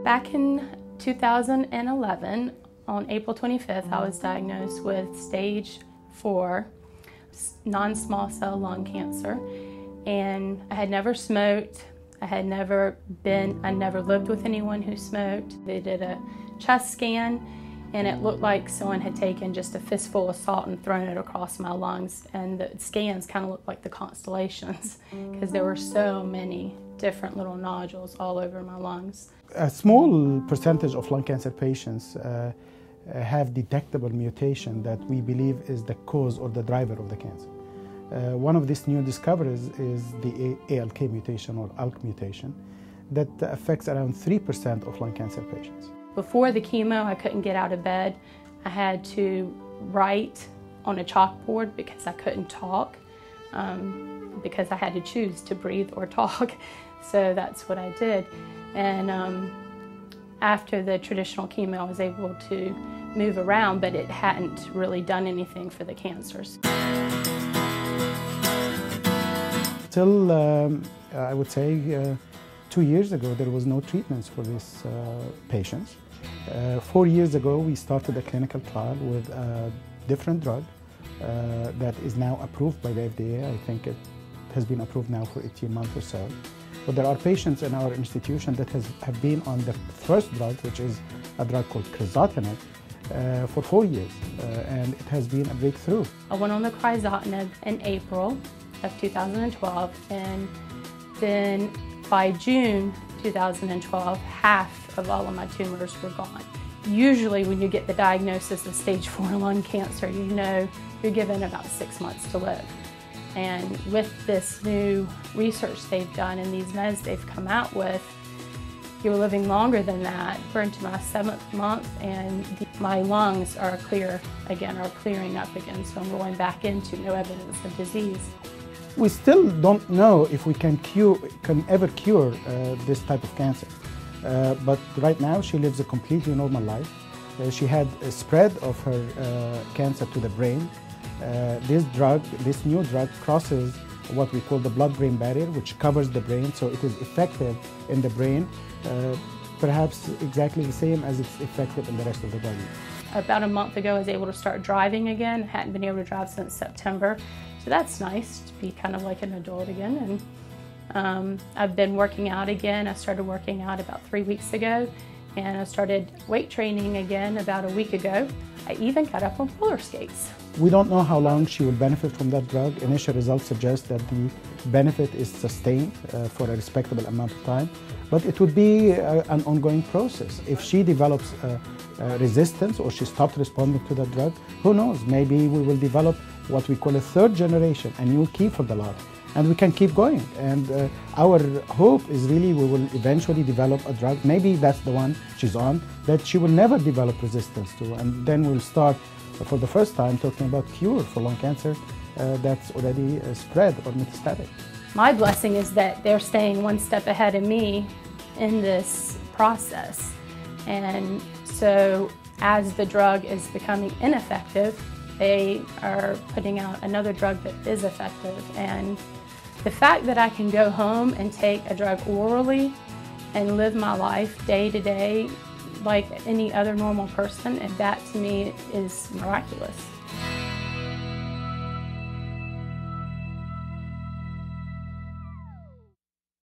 Back in 2011, on April 25th, I was diagnosed with stage 4 non-small cell lung cancer. And I had never smoked. I never lived with anyone who smoked. They did a chest scan, and it looked like someone had taken just a fistful of salt and thrown it across my lungs. And the scans kind of looked like the constellations because there were so many different little nodules all over my lungs. A small percentage of lung cancer patients have detectable mutation that we believe is the cause or the driver of the cancer. One of these new discoveries is the ALK mutation or ALK mutation that affects around 3% of lung cancer patients. Before the chemo, I couldn't get out of bed. I had to write on a chalkboard because I couldn't talk, because I had to choose to breathe or talk. So that's what I did. And after the traditional chemo, I was able to move around, but it hadn't really done anything for the cancers. Till, I would say, 2 years ago, there was no treatments for these patients. 4 years ago, we started a clinical trial with a different drug that is now approved by the FDA. I think it has been approved now for 18 months or so. But there are patients in our institution that have been on the first drug, which is a drug called crizotinib, for 4 years, and it has been a breakthrough. I went on the crizotinib in April of 2012, and then by June 2012, half of all of my tumors were gone. Usually when you get the diagnosis of stage 4 lung cancer, you know you're given about 6 months to live. And with this new research they've done and these meds they've come out with, you're living longer than that. We're into my 7th month, and my lungs are clear again, are clearing up again, so I'm going back into no evidence of disease. We still don't know if we can ever cure this type of cancer. But right now she lives a completely normal life. She had a spread of her cancer to the brain. This new drug crosses what we call the blood-brain barrier, which covers the brain, so it is effective in the brain, perhaps exactly the same as it's effective in the rest of the body. About a month ago, I was able to start driving again. I hadn't been able to drive since September, so that's nice to be kind of like an adult again. And I've been working out again. I started working out about 3 weeks ago, and I started weight training again about a week ago. I even got up on roller skates. We don't know how long she will benefit from that drug. Initial results suggest that the benefit is sustained for a respectable amount of time, but it would be an ongoing process. If she develops resistance or she stopped responding to the drug, who knows, maybe we will develop what we call a third generation, a new key for the lock, and we can keep going. And our hope is really we will eventually develop a drug, maybe that's the one she's on, that she will never develop resistance to, and then we'll start for the first time talking about cure for lung cancer that's already spread or metastatic. My blessing is that they're staying one step ahead of me in this process. And so as the drug is becoming ineffective, they are putting out another drug that is effective. And the fact that I can go home and take a drug orally and live my life day to day like any other normal person, and that to me is miraculous.